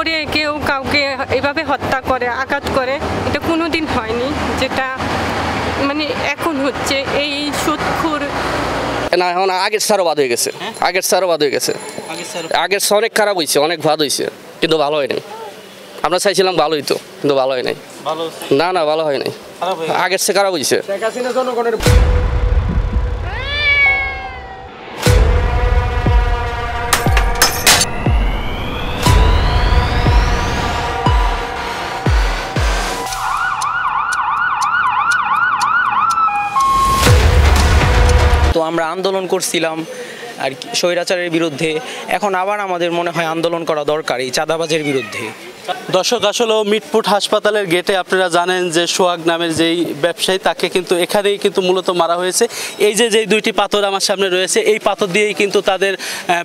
করে কেউ কাউকে এভাবে হত্যা করে, আঘাত করে, এটা কোনোদিন হয়নি, যেটা মানে এখন হচ্ছে এই সুদখোর। না এখন আগের সারও বাদ হয়ে গেছে, আগের সারও বাদ হয়ে গেছে, আগের অনেক খারাপ হয়েছে, অনেক বাদ হয়েছে, কিন্তু ভালো হয় নাই। আমরা চাইছিলাম ভালো হইতো, কিন্তু ভালো হয় নাই। না না ভালো হয় নাই, আগের সে খারাপ হয়েছে। তো আমরা আন্দোলন করছিলাম আর কি স্বৈরাচারের বিরুদ্ধে, এখন আবার আমাদের মনে হয় আন্দোলন করা দরকার এই চাঁদাবাজের বিরুদ্ধে। দর্শক আসলে মিটফুট হাসপাতালের গেটে আপনারা জানেন যে সোহাগ নামের যেই ব্যবসায়ী, তাকে কিন্তু এখানেই কিন্তু মূলত মারা হয়েছে। এই যে যেই দুইটি পাথর আমার সামনে রয়েছে, এই পাথর দিয়েই কিন্তু তাদের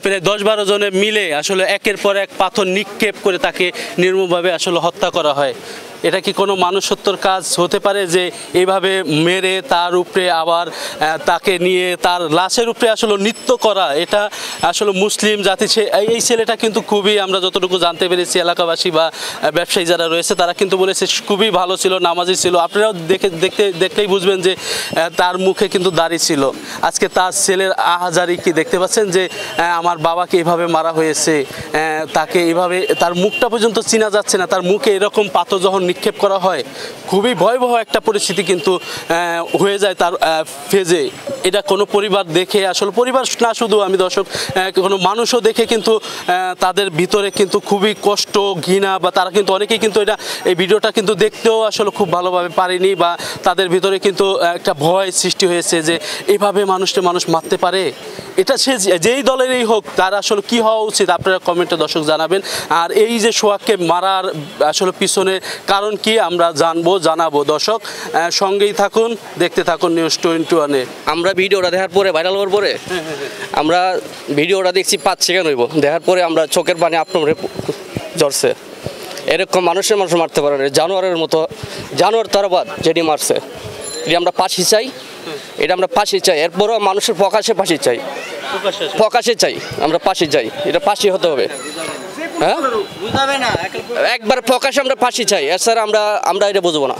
প্রায় 10-12 জনে মিলে আসলে একের পর এক পাথর নিক্ষেপ করে তাকে নির্মমভাবে আসলে হত্যা করা হয়। এটা কি কোনো মানুষত্বর কাজ হতে পারে যে এইভাবে মেরে তার উপরে আবার তাকে নিয়ে তার লাশের উপরে আসলে নৃত্য করা? এটা আসলে মুসলিম জাতি, এই ছেলেটা কিন্তু খুবই, আমরা যতটুকু জানতে পেরেছি এলাকাবাসী বা ব্যবসায়ী যারা রয়েছে তারা কিন্তু বলেছে খুবই ভালো ছিল, নামাজি ছিল। আপনারাও দেখলেই বুঝবেন যে তার মুখে কিন্তু দাড়ি ছিল। আজকে তার ছেলের আহাজারি কি দেখতে পাচ্ছেন যে আমার বাবাকে এইভাবে মারা হয়েছে, তাকে এইভাবে তার মুখটা পর্যন্ত চেনা যাচ্ছে না, তার মুখে এরকম পাথর যখন নিক্ষেপ করা হয় খুবই ভয়াবহ একটা পরিস্থিতি কিন্তু হয়ে যায় তার ফেজে। এটা কোনো পরিবার দেখে, আসলে পরিবার না শুধু আমি দর্শক, কোনো মানুষও দেখে কিন্তু তাদের ভিতরে কিন্তু খুবই কষ্ট, ঘৃণা, বা তারা কিন্তু অনেকেই কিন্তু এই ভিডিওটা কিন্তু দেখতেও আসলে খুব ভালোভাবে পারেনি, বা তাদের ভিতরে কিন্তু একটা ভয় সৃষ্টি হয়েছে যে এইভাবে মানুষকে মানুষ মারতে পারে। এটা সে যেই দলেরই হোক তার আসলে কি হওয়া উচিত আপনারা কমেন্টে দর্শক জানাবেন। আর এই যে সোহাগকে মারার আসলে পিছনে কারণ কি আমরা জানাবো। দর্শক সঙ্গেই থাকুন, দেখতে থাকুন নিউজ 21-এ। আমরা ভিডিওটা দেখার পরে, ভাইরাল হওয়ার পরে আমরা ভিডিওটা দেখছি 5 সেকেন্ড হইব, দেখার পরে আমরা চোখের পানি আপনার জ্বরছে। এরকম মানুষের মানুষ মারতে পারে না, জানোয়ারের মতো, জানোয়ার তারবাদ যেটি মারছে, এটি আমরা ফাঁসি চাই, এটা আমরা ফাঁসি চাই। এরপরও মানুষের প্রকাশে ফাঁসি চাই, প্রকাশে চাই, আমরা ফাঁসি চাই, এটা ফাঁসি হতে হবে। হ্যাঁ, একবার প্রকাশে আমরা ফাঁসি চাই, এছাড়া আমরা এটা বুঝবো না।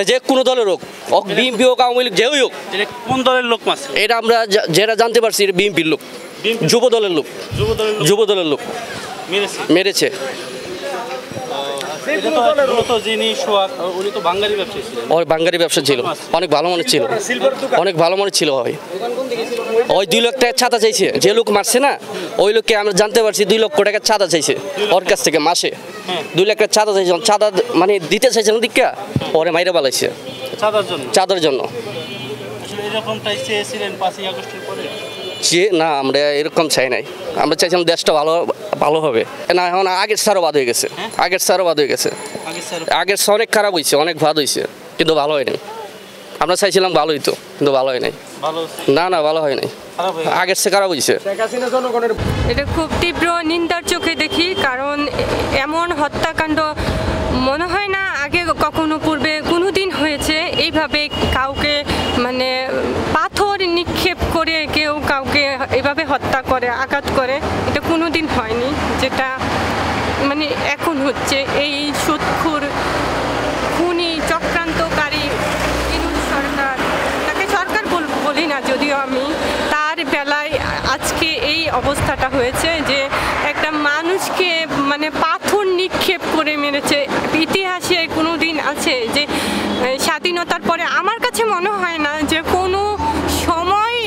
যে কোনো দলের হোক, বিএনপি হোক, আওয়ামী লীগ, যেই হোক। কোন দলের লোক মারছে এটা আমরা যেটা জানতে পারছি, এটা বিএনপির লোক, যুব দলের লোক মেরেছে। বাঙালি ব্যবসা ছিল, অনেক ভালো মনে ছিল, অনেক ভালো মনে ছিল। ওই 2 লাখ টাকা চাঁদা চাইছে, যে লোক মারছে না ওই লোককে আমরা জানতে পারছি 2 লক্ষ টাকা চাঁদা চাইছে ওর কাছ থেকে, মাসে 2 লাখ টাকা চাঁদা চাইছে। চাঁদা মানে দিতে চাইছে না, দীক্ষা পরে মাইরে বালাইছে চাঁদার জন্য। যে না, আমরা এরকম চাই নাই, আমরা চাইছিলাম দেশটা ভালো হবে। না এখন আগের সারও বাদ হয়ে গেছে, আগের সারও বাদ হয়ে গেছে, আগের অনেক খারাপ হয়েছে, অনেক বাদ হয়েছে, কিন্তু ভালো হয় নাই। আমরা চাইছিলাম ভালো হইতো, কিন্তু ভালো হয় নাই। না না ভালো হয় নাই, আগের সে খারাপ হয়েছে। এটা খুব তীব্র নিন্দার চোখে দেখি, কারণ এমন হত্যাকাণ্ড মনে হয় না আগে কখনো পূর্বে কোনোদিন হয়েছে। এইভাবে কাউকে মানে পাথর নিক্ষেপ করে কেউ কাউকে এভাবে হত্যা করে, আঘাত করে, এটা কোনোদিন হয়নি, যেটা মানে এখন হচ্ছে এই সুদখোর খুনি চক্রান্তকারী সরকার, তাকে সরকার বলি না যদিও আমি, তার বেলায় আজকে এই অবস্থাটা হয়েছে যে একটা মানুষকে মানে পাথর নিক্ষেপ করে মেরেছে। ইতিহাসে কোনো দিন আছে যে স্বাধীনতার পরে আমার কাছে মনে হয় না যে কোনো সময়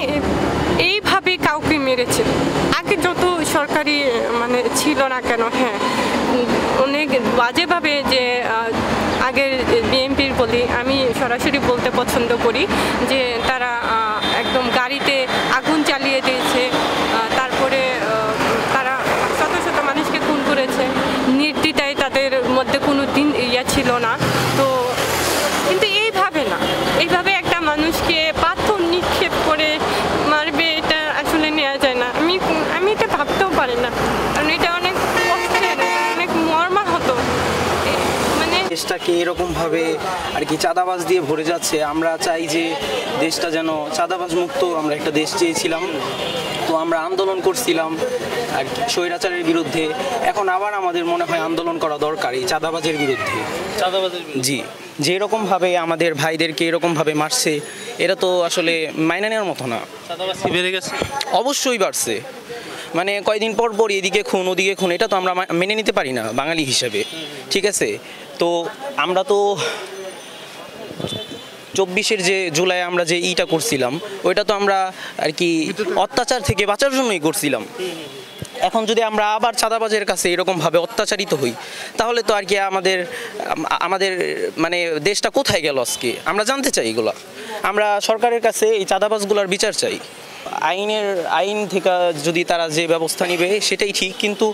এইভাবে কাউকে মেরেছে। আগে যত সরকারি মানে ছিল না কেন, হ্যাঁ অনেক বাজেভাবে, যে আগের বিএনপির বলি, আমি সরাসরি বলতে পছন্দ করি যে তারা একদম গাড়িতে আগুন চালিয়ে দিয়েছে, তারপরে তারা শত শত মানুষকে খুন করেছে নির্দ্বিধায়, তাদের মধ্যে কোনো দিন ছিল না। তো কিন্তু এইভাবে না, এইভাবে একটা মানুষকে পাথর নিক্ষেপ করে মারবে, এটা আসলে নেওয়া যায় না। আমি এটা ভাবতেও পারি না, কারণ এটা অনেক কষ্টের, অনেক মর্মাহত। দেশটা কে এরকমভাবে আর কি চাঁদাবাজ দিয়ে ভরে যাচ্ছে। আমরা চাই যে দেশটা যেন চাঁদাবাজ মুক্ত, আমরা একটা দেশ চেয়েছিলাম। তো আমরা আন্দোলন করছিলাম আর কি স্বৈরাচারের বিরুদ্ধে। এখন আবার আমাদের মনে হয় আন্দোলন করা দরকার এই চাঁদাবাজের বিরুদ্ধে। জি, যে এরকমভাবে আমাদের ভাইদেরকে এরকমভাবে মারছে, এটা তো আসলে মাইনে নেওয়ার মতো না। চাঁদাবাজ বেড়ে গেছে, অবশ্যই বাড়ছে। মানে কয়দিন পর পর এদিকে খুন ওদিকে খুন, এটা তো আমরা মেনে নিতে পারি না বাঙালি হিসাবে। ঠিক আছে, তো আমরা তো 24 যে জুলাই আমরা যে ইটা করছিলাম, ওইটা তো আমরা আর কি অত্যাচার থেকে বাঁচার জন্যই করছিলাম। এখন যদি আমরা আবার চাঁদাবাজের কাছে এরকমভাবে অত্যাচারিত হই, তাহলে তো আর কি আমাদের মানে দেশটা কোথায় গেল আজকে আমরা জানতে চাই। এগুলা আমরা সরকারের কাছে এই চাঁদাবাজগুলোর বিচার চাই। আইন থেকে যদি তারা যে ব্যবস্থা নেবে সেটাই ঠিক, কিন্তু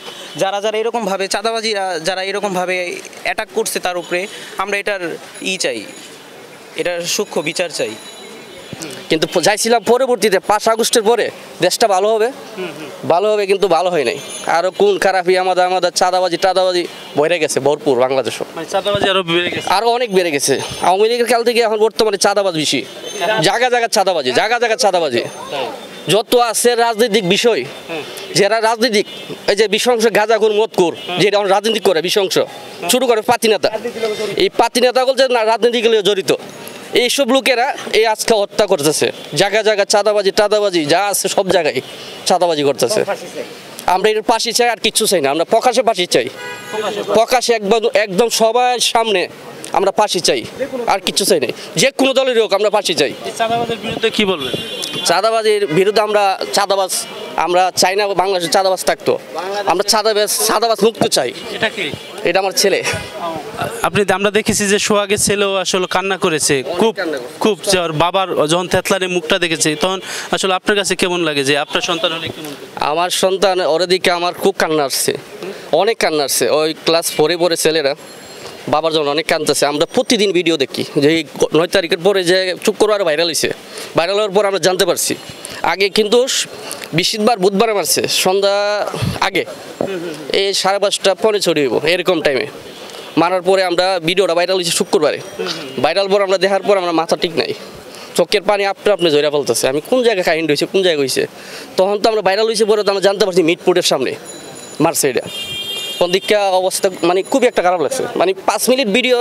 যারা যারা এরকমভাবে চাঁদাবাজিরা যারা এরকমভাবে অ্যাটাক করছে তার উপরে, আমরা এটার চাই, এটার সূক্ষ্ম বিচার চাই। কিন্তু চাইছিলাম পরবর্তীতে 5 আগস্টের পরে দেশটা ভালো হবে, কিন্তু ভালো হয় নাই। আরো কোন খারাপই আমাদের চাঁদাবাজি বইরে গেছে ভরপুর বাংলাদেশও। চাঁদাবাজি আরো অনেক বেড়ে গেছে। আওয়ামী লীগের কাল থেকে এখন বর্তমানে চাঁদাবাজ বেশি, জায়গা চাঁদাবাজি যত আছে রাজনৈতিক বিষয়, যারা রাজনীতিক এই যে বিশংস গাঁজাখুর মদখুর যেটা রাজনীতি করে বিশংস শুরু করে পাতি নেতা, এই পাতি নেতাগুলো যে রাজনীতিক জড়িত, এইসব লোকেরা এই আজকে হত্যা করতেছে। জায়গা চাঁদাবাজি যা আছে সব জায়গায় চাঁদাবাজি করতেছে। আমরা এর ফাঁসি চাই, আর কিচ্ছু চাই না। আমরা প্রকাশ্যে ফাঁসি চাই, প্রকাশ্যে একদম সবার সামনে আমরা ফাঁসি চাই, আর কিচ্ছু চাই না। যে কোনো দলের হোক আমরা ফাঁসি চাই। চাঁদাবাজের বিরুদ্ধে কি বলবেন? চাঁদাবাজির বিরুদ্ধে আমরা চাই না বাংলাদেশে চাঁদাবাজ থাকতো। আমরা চাঁদাবাজ মুক্ত চাই। এটা আমার ছেলে। আমরা দেখেছি যে সোহাগের ছেলেও আসলে কান্না করেছে, খুব বাবার যখন থেতলারে মুখটা দেখেছে, তখন আসলে আপনার কাছে কেমন লাগে যে আপনার সন্তান হলে কেমন? আমার সন্তান ওর দিকে আমার খুব কান্না আসছে, অনেক কান্না আসছে। ওই ক্লাস 4 পড়ে ছেলেরা বাবার জন্য অনেক কাঁদতেছে। আমরা প্রতিদিন ভিডিও দেখি যে 9 তারিখের পরে যে শুক্রবার ভাইরাল হওয়ার পর আমরা জানতে পারছি। আগে কিন্তু বৃহস্পতিবার বুধবারে মারছে সন্ধ্যা আগে, এই 5:30 পরে ছড়িয়ে এরকম টাইমে মারার পরে আমরা ভিডিওটা ভাইরাল হয়েছে শুক্রবারে। ভাইরাল পর আমরা দেখার পর আমরা মাথা ঠিক নাই, চোখের পানি আপনি জয়রা ফেলতেছে। আমি কোন জায়গায় কাহিনী হয়েছে, কোন জায়গায় হয়েছে, তখন তো আমরা ভাইরাল হয়েছে পরে তো আমরা জানতে পারছি মিটপুরের সামনে মারছে। এটা কোন দিকটা অবস্থা মানে খুবই একটা খারাপ লাগছে। মানে 5 মিনিট ভিডিও,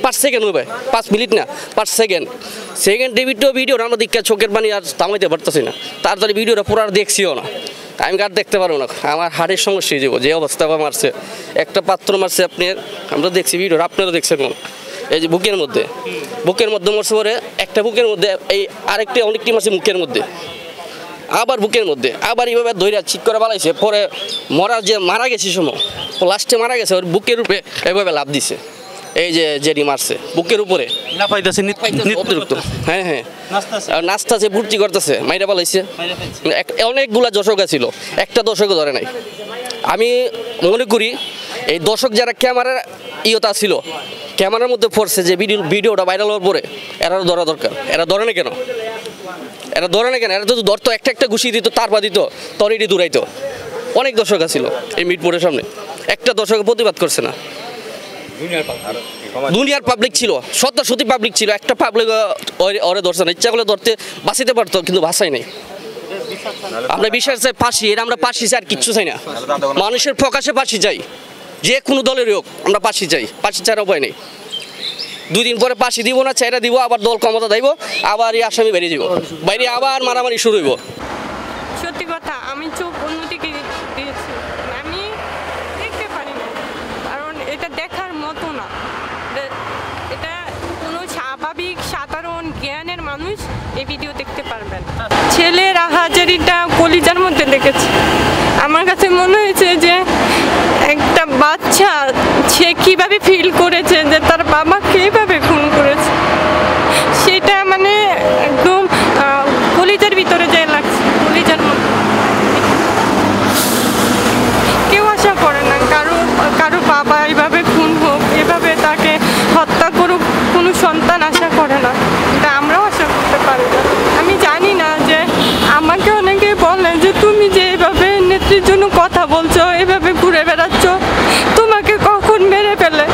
5 সেকেন্ড হবে, 5 মিনিট না 5 সেকেন্ড ভিডিও আমরা দিকটা চোখের পানি আর থামাইতে পারতেছি না। তাড়াতাড়ি ভিডিওটা পুরো আর দেখছিও না, আমি আর দেখতে পারবো না। আমার হাড়ের সমস্যা হয়ে যাবো যে অবস্থা মারছে। একটা পাত্র মারছে আপনার, আমরা দেখছি ভিডিও, আপনারা দেখছেন এই যে বুকের মধ্যে মরছে পরে একটা বুকের মধ্যে, এই আরেকটি অনেকটি মারছে মুখের মধ্যে, আবার বুকের মধ্যে, আবার এইভাবে ধৈর্য ঠিক করে বালাইছে। পরে মারা গেছে সময় লাস্টে মারা গেছে, ওর বুকের উপরে এভাবে লাভ দিছে। এই যে যেটি মারছে বুকের উপরে হ্যাঁ নাচতেছে, ভর্তি করতেছে, মাইরা পালাইছে। অনেকগুলা দর্শক ছিল, একটা দর্শকও ধরে নাই। আমি মনে করি এই দর্শক যারা ক্যামেরার ইয়তা ছিল, ক্যামেরার মধ্যে পড়ছে যে ভিডিওটা ভাইরাল হওয়ার পরে এরা ধরা দরকার। এরা ধরে না কেন? এরা তো ধরতো, একটা ঘুষি দিত, তার পা দিত, তরেটি দূরাইতো। অনেক দর্শক ছিল এই মিটপুরের সামনে, একটা দর্শক প্রতিবাদ করছে না। দুনিয়ার পাবলিক ছিল, সত্যি পাবলিক ছিল, একটা পাবলিক ওরে ধরছে না। ইচ্ছা করলে ধরতে বাঁচিতে পারতো, কিন্তু বাঁচাই নাই। আমরা বিশ্বাস চাই ফাঁসি, এটা আমরা ফাঁসি চাই, আর কিচ্ছু চাই না। মানুষের প্রকাশে ফাঁসি চাই, যে কোনো দলের হোক আমরা ফাঁসি চাই, ফাঁসি ছাড়া উপায় নেই। 2 দিন পরে ফাঁসি দিব না, চাইরা দিব, আবার দল ক্ষমতা দেব, আবার এই আসামি বেরিয়ে যাব, বাইরে আবার মারামারি শুরু হইব। সত্যি কথা, আমি চোখ অন্যদিকে দিয়েছি, আমি দেখতে পারি না, কারণ এটা দেখার মতো না। এটা কোনো স্বাভাবিক সাধারণ জ্ঞানের মানুষ এই ভিডিও দেখতে পারবেন। ছেলের হাজারিটা কলিজার মধ্যে দেখেছে। আমার কাছে মনে হয়েছে যে একটা বাচ্চা, সে কীভাবে ফিল করেছে যে তার বাবাকে এইভাবে খুন করেছে, সেটা মানে একদম কলিজার ভিতরে যায় লাগছে, কলিজার মধ্যে। কেউ আশা করে না কারো বাবা এইভাবে খুন হোক, এভাবে তাকে হত্যা করুক, কোনো সন্তান আশা করে না। এটা আমরাও আশা করতে পারি না। আমি জানি না যে আমাকে অনেকে বলে যে তুমি যে এইভাবে নেত্রীর জন্য কথা বলছো, এভাবে ঘুরে বেড়াচ্ছ, তোমাকে কখন মেরে ফেলে।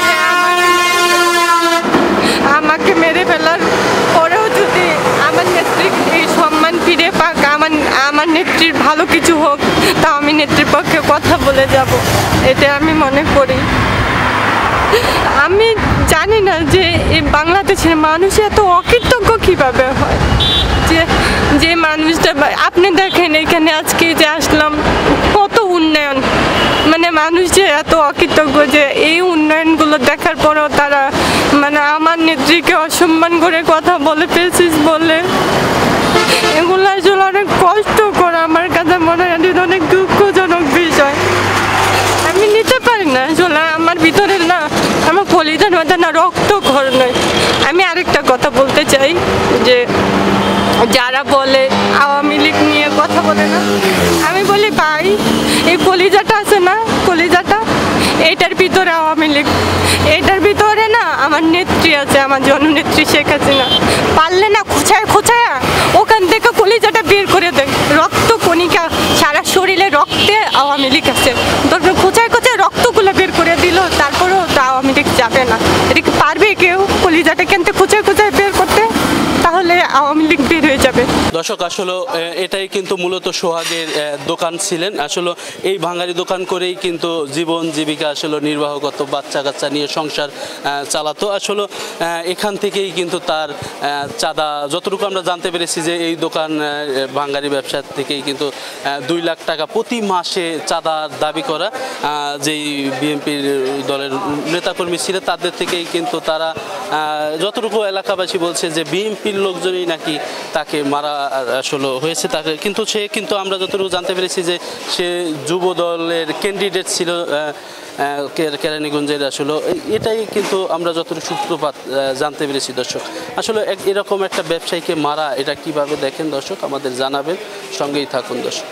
যে আমাকে মেরে ফেলার পরেও যদি আমার নেত্রী এই সম্মান ফিরে পাক, আমার নেত্রীর ভালো কিছু হোক, তা আমি নেত্রীর পক্ষে কথা বলে যাব, এটা আমি মনে করি। আমি জানি না যে এই বাংলাদেশের মানুষ এত অকৃতজ্ঞ কিভাবে হয়, যে মানুষটা আপনি দেখেন এখানে আজকে যে আসলাম কত উন্নয়ন, মানে মানুষ যে এত অকৃতজ্ঞ যে এই উন্নয়নগুলো দেখার পরেও তারা মানে আমার নেত্রীকে অসম্মান করে কথা বলে ফেলছিস বলে, এগুলো আসলে অনেক কষ্ট করে আমার কাছে মনে হয়, অনেক দুঃখজনক বিষয়। আমি নিতে পারি না আসলে, আমার ভিতরে না, আমার কলিজার মধ্যে না রক্ত ঘর নয়। আমি আরেকটা কথা বলতে চাই যে যারা বলে আওয়ামী লীগ নিয়ে কথা বলে না, আমি বলি ভাই এই কলিজাটা আছে না, কলিজাটা এইটার ভিতরে আওয়ামী লীগ, এইটার ভিতরে না আমার নেত্রী আছে, আমার জননেত্রী শেখ হাসিনা। পারলে না খোঁচায় খোঁচায় ওখান থেকে কলিজাটা বের করে দেয়, রক্ত কণিকা সারা শরীরে রক্তে আওয়ামী লীগ আছে, তারপর খোঁচায় খোঁচায় রক্তগুলো বের করে দিল, তারপরেও তা আওয়ামী লীগ যাবে না। এটা কি পারবে কেউ কলিজাটা কেনতে খোঁচায় খোঁচায় বের করতে? তাহলে আওয়ামী লীগ বের হয়ে যাবে। দর্শক আসলে এটাই কিন্তু মূলত সোহাগের দোকান ছিলেন। আসলে এই ভাঙারি দোকান করেই কিন্তু জীবন জীবিকা আসলে নির্বাহ করতো, বাচ্চা কাচ্চা নিয়ে সংসার চালাতো। আসলে এখান থেকেই কিন্তু তার চাঁদা, যতটুকু আমরা জানতে পেরেছি যে এই দোকান ভাঙারি ব্যবসা থেকেই কিন্তু 2 লাখ টাকা প্রতি মাসে চাঁদার দাবি করা যেই বিএনপির দলের নেতাকর্মী ছিলেন তাদের থেকেই কিন্তু তারা, যতটুকু এলাকাবাসী বলছে যে বিএনপির লোকজনই নাকি তাকে মারা আসলে হয়েছে তাকে, কিন্তু সে কিন্তু আমরা যতটুকু জানতে পেরেছি যে সে যুব দলের ক্যান্ডিডেট ছিল কেরানীগঞ্জের। আসলে এটাই কিন্তু আমরা যতটুকু সূত্রপাত জানতে পেরেছি। দর্শক আসলে এরকম একটা ব্যবসায়ীকে মারা, এটা কিভাবে দেখেন দর্শক আমাদের জানাবেন, সঙ্গেই থাকুন দর্শক।